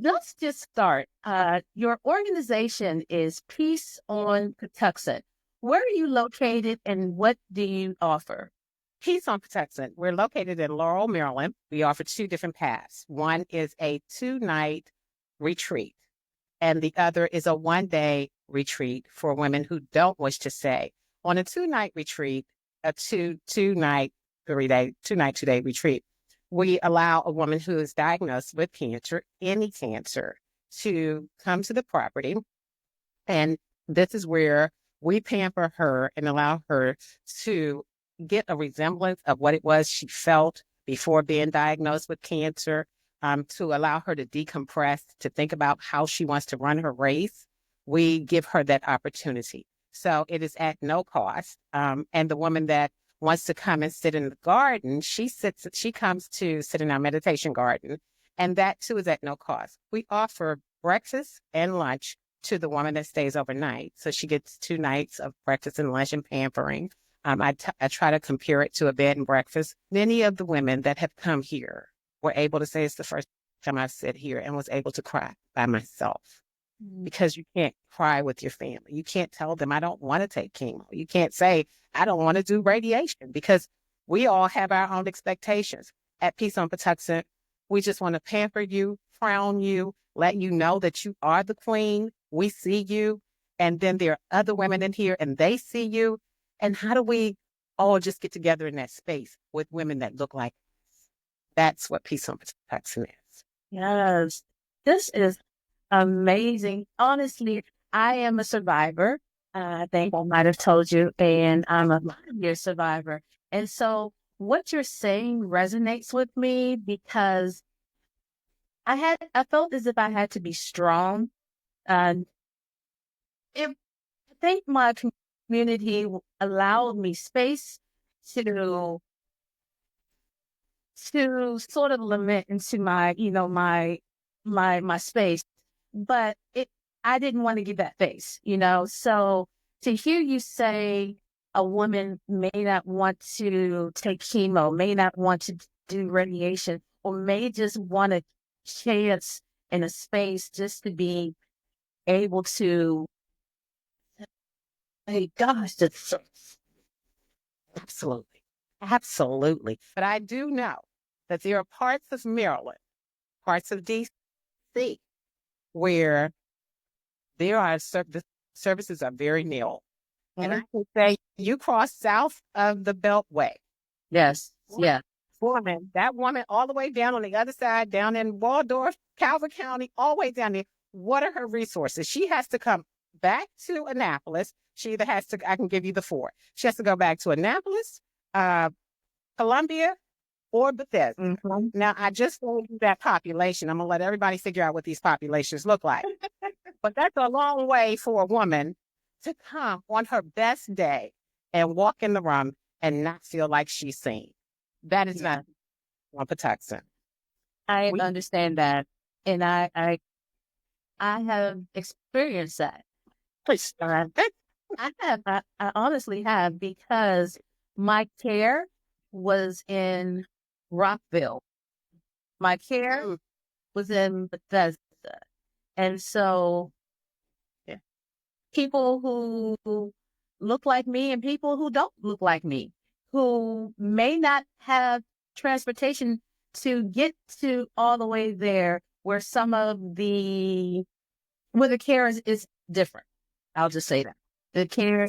let's just start. Your organization is Peace on Patuxent. Where are you located and what do you offer? Peace on Patuxent. We're located in Laurel, Maryland. We offer two different paths. One is a 2-night retreat, and the other is a 1-day retreat for women who don't wish to stay. On a 2-night retreat, a two night 3-day, 2-day retreat, we allow a woman who is diagnosed with cancer, any cancer, to come to the property. And this is where we pamper her and allow her to get a resemblance of what it was she felt before being diagnosed with cancer, to allow her to decompress, to think about how she wants to run her race. We give her that opportunity. So it is at no cost. And the woman that wants to come and sit in the garden, she comes to sit in our meditation garden. And that too is at no cost. We offer breakfast and lunch to the woman that stays overnight. So she gets 2 nights of breakfast and lunch and pampering. I try to compare it to a bed and breakfast. Many of the women that have come here were able to say it's the first time I've sat here and was able to cry by myself, because you can't cry with your family. You can't tell them, I don't want to take chemo. You can't say, I don't want to do radiation, because we all have our own expectations. At Peace on Patuxent, we just want to pamper you, crown you, let you know that you are the queen. We see you. And then there are other women in here and they see you. And how do we all just get together in that space with women that look like us? That's what Peace on Patuxent is. Yes, this is amazing. Honestly, I am a survivor. I think I might have told you, and I'm a 5-year survivor. And so what you're saying resonates with me because I felt as if I had to be strong. And I think my community allowed me space to sort of limit into my, my space. But I didn't want to give that face, So to hear you say a woman may not want to take chemo, may not want to do radiation, or may just want a chance in a space just to be able to, hey, gosh, that's Absolutely. Absolutely. But I do know that there are parts of Maryland, parts of DC, where the services are very nil. And I can say you cross south of the Beltway. yes, yeah. That woman all the way down on the other side, down in Waldorf, Calvert County, all the way down there. What are her resources? She has to come back to Annapolis. She either has to, I can give you the 4. She has to go back to Annapolis, Columbia, or Bethesda. Mm-hmm. Now, I just told you that population. I'm going to let everybody figure out what these populations look like. But that's a long way for a woman to come on her best day and walk in the room and not feel like she's seen. That is not on Patuxent. I understand that. And I have experienced that. Please. I honestly have, because my care was in Rockville. My care was in Bethesda. And so people who look like me and people who don't look like me, who may not have transportation to get to all the way there, where where the care is different. I'll just say that. The care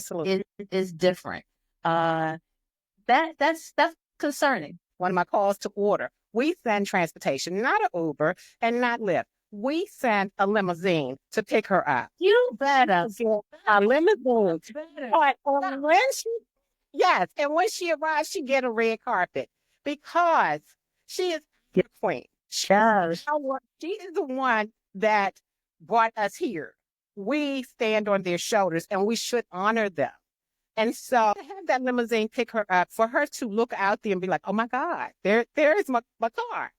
is different. That's concerning. One of my calls to order. We send transportation, not an Uber and not Lyft. We send a limousine to pick her up. You better. A limousine. But and when she arrives, she get a red carpet, because she is the queen. She is the one that brought us here. We stand on their shoulders and we should honor them. And so to have that limousine pick her up, for her to look out there and be like, oh my God, there is my car.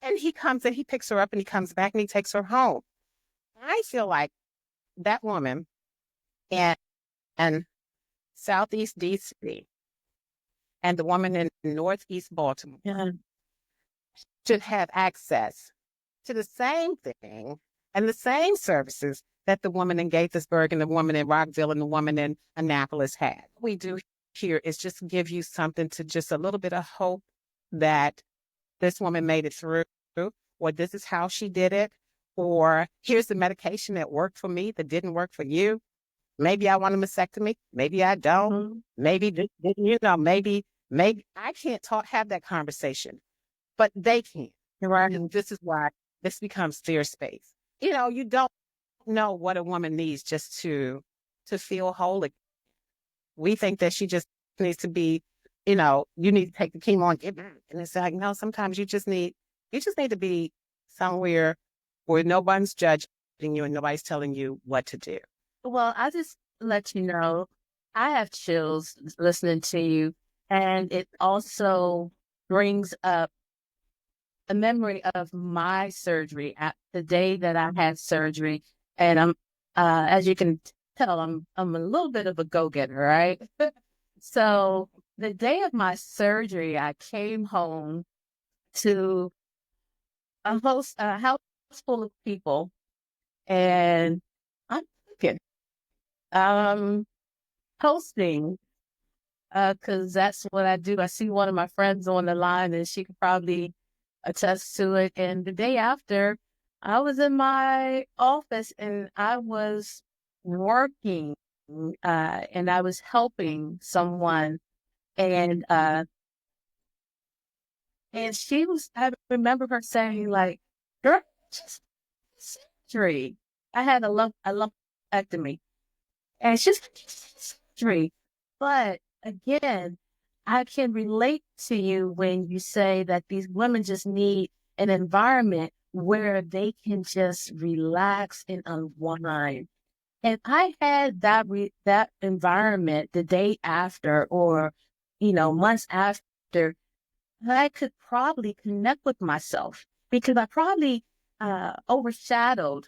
And he comes and he picks her up and he comes back and he takes her home. I feel like that woman in Southeast DC and the woman in Northeast Baltimore should have access to the same thing and the same services that the woman in Gaithersburg and the woman in Rockville and the woman in Annapolis had. What we do here is just give you something to just a little bit of hope that this woman made it through, or this is how she did it, or here's the medication that worked for me that didn't work for you. Maybe I want a mastectomy. Maybe I don't. Mhm. Maybe, maybe I can't have that conversation, but they can. Right. And this is why this becomes their space. You don't know what a woman needs just to feel whole. We think that she just needs to be, you need to take the chemo and get back. And it's like, no, sometimes you just need to be somewhere where no one's judging you and nobody's telling you what to do. Well, I just let you know, I have chills listening to you, and it also brings up a memory of my surgery at the day that I had surgery. And as you can tell, I'm a little bit of a go-getter, right? So the day of my surgery, I came home to a house full of people, and I'm thinking, hosting, because that's what I do. I see one of my friends on the line, and she could probably attest to it. And the day after, I was in my office and I was working, and I was helping someone, and I remember her saying, like, "Girl, just surgery." I had a lumpectomy, and she's like, "Surgery." But again, I can relate to you when you say that these women just need an environment where they can just relax and unwind. And I had that environment the day after, or months after. I could probably connect with myself because I probably overshadowed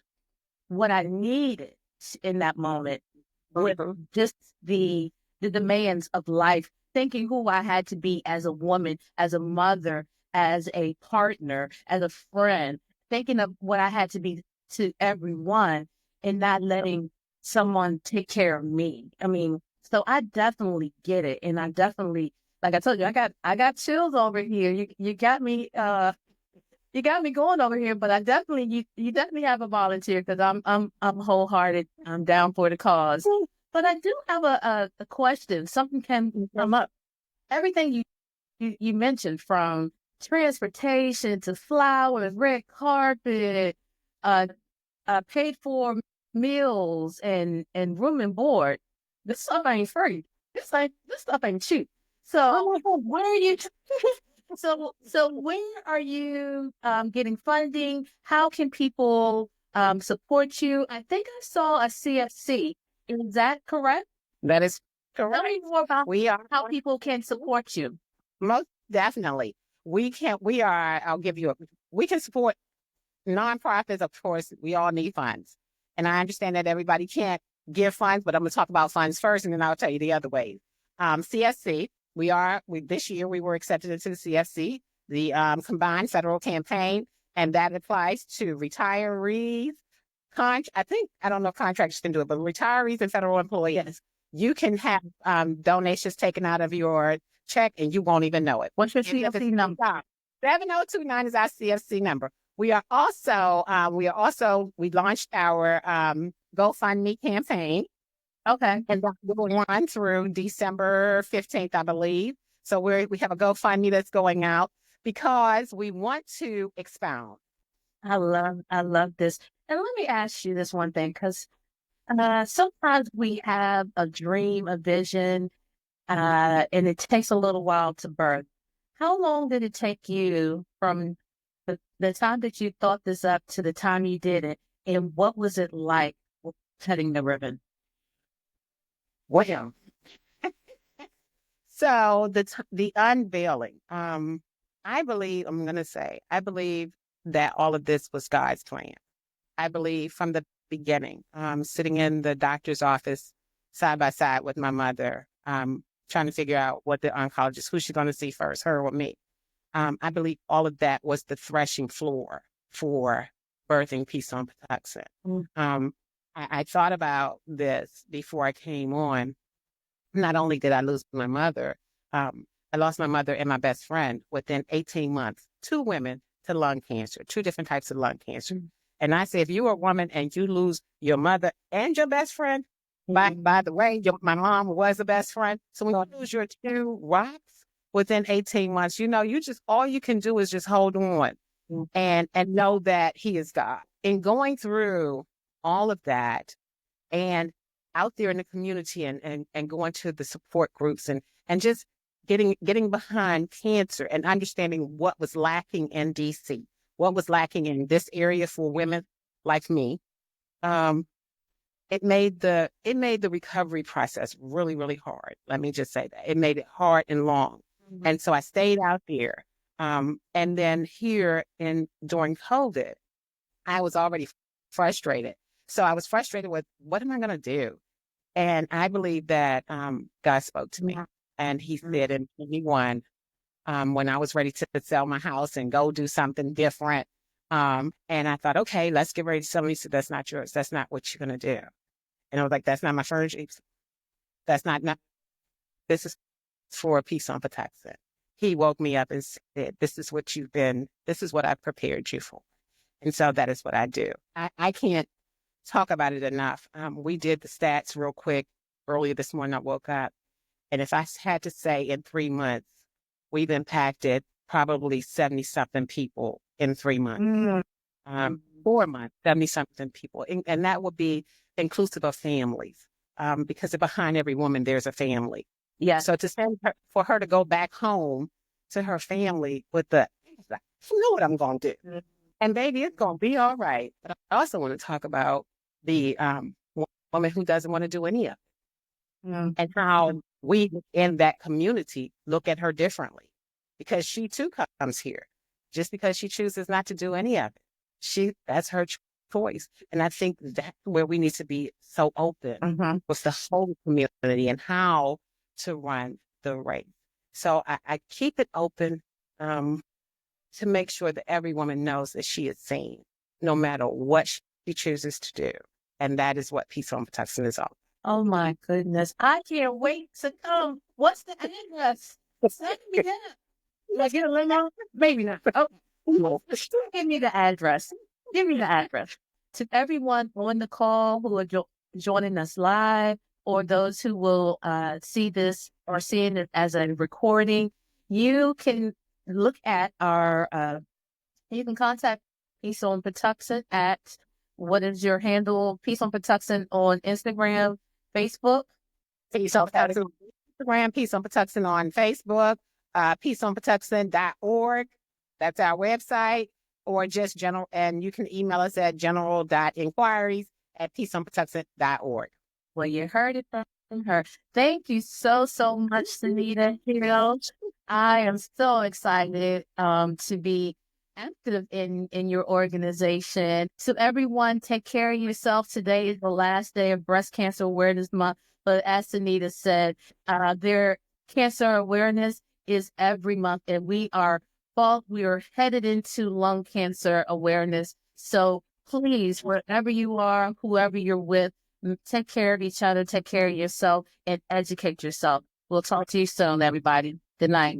what I needed in that moment with just the demands of life, thinking who I had to be as a woman, as a mother, as a partner, as a friend, thinking of what I had to be to everyone, and not letting someone take care of me. I mean, so I definitely get it, and I definitely, like I told you, I got chills over here. You got me you got me going over here, but I definitely you definitely have a volunteer because I'm wholehearted. I'm down for the cause. But I do have a question. Something can come up. Everything you mentioned, from transportation to flowers, red carpet, uh, paid for meals and room and board. This stuff ain't free. This stuff ain't cheap. So where are you? So where are you getting funding? How can people support you? I think I saw a CFC. Is that correct? That is Tell correct. me more about We are how people can support you. most definitely. I'll give you we can support nonprofits. Of course, we all need funds. And I understand that everybody can't give funds, but I'm going to talk about funds first, and then I'll tell you the other ways. CSC, this year we were accepted into the CFC, the Combined Federal Campaign, and that applies to retirees. I don't know if contractors can do it, but retirees and federal employees, Yes. you can have donations taken out of your check and you won't even know it. What's your If it's CFC number? 7029 is our CFC number. We launched our GoFundMe campaign, Okay. and that will run through December 15th, I believe. So we have a GoFundMe that's going out because we want to expound. I love this. And let me ask you this one thing, because sometimes we have a dream, a vision, and it takes a little while to birth. How long did it take you from the time that you thought this up to the time you did it? And what was it like cutting the ribbon? Well, so the unveiling, I believe that all of this was God's plan. I believe from the beginning, sitting in the doctor's office side by side with my mother, trying to figure out what the oncologist, who's she going to see first, her or me. I believe all of that was the threshing floor for birthing Peace on Patuxent. I thought about this before I came on. Not only did I lose my mother, I lost my mother and my best friend within 18 months, 2 women to lung cancer, 2 different types of lung cancer. And I say, if you're a woman and you lose your mother and your best friend, by the way, my mom was a best friend. So when you lose your 2 rocks within 18 months, you just, all you can do is just hold on and know that he is God. And going through all of that and out there in the community and going to the support groups and just getting behind cancer and understanding what was lacking in DC, what was lacking in this area for women like me. It made the recovery process really, really hard. Let me just say that. It made it hard and long. And so I stayed out there. And then here during COVID, I was already frustrated. So I was frustrated with, what am I going to do? And I believe that God spoke to me. And he said in 21, when I was ready to sell my house and go do something different. And I thought, okay, let's get ready to sell. He said, that's not yours. That's not what you're going to do. And I was like, that's not my furniture. That's not, this is for Peace on Patuxent. He woke me up and said, this is what I've prepared you for. And so that is what I do. I can't talk about it enough. We did the stats real quick earlier this morning. I woke up, and if I had to say in 3 months, we've impacted probably 70-something people in 3 months. 4 months, 70-something people. And that would be inclusive of families, because behind every woman, there's a family. Yeah. So to send her, for her to go back home to her family with I know what I'm going to do. And baby, it's going to be all right. But I also want to talk about the woman who doesn't want to do any of it. And how we in that community look at her differently, because she too comes here just because she chooses not to do any of it. That's her choice. And I think that's where we need to be so open with the whole community and how to run the race. So I keep it open to make sure that every woman knows that she is seen, no matter what she chooses to do. And that is what Peace on Patuxent is all. Oh my goodness. I can't wait to come. What's the address? Send me that. Can I get a limo? Maybe not. Oh, give me the address. Give me the address. To everyone on the call who are joining us live, or those who will see this or seeing it as a recording, you can look at you can contact Peace on Patuxent at, what is your handle? Peace on Patuxent on Instagram, Facebook. Peace on Patuxent on Instagram, Peace on Patuxent on Facebook, peaceonpatuxent.org. That's our website, or just general, and you can email us at general.inquiries@peaceonpatuxent.org. Well, you heard it from her. Thank you so much, Sunita. I am so excited to be active in your organization. So everyone, take care of yourself. Today is the last day of Breast Cancer Awareness Month. But as Sunita said, their cancer awareness is every month, and we are headed into lung cancer awareness. So please, wherever you are, whoever you're with, take care of each other, take care of yourself, and educate yourself. We'll talk to you soon, everybody. Good night.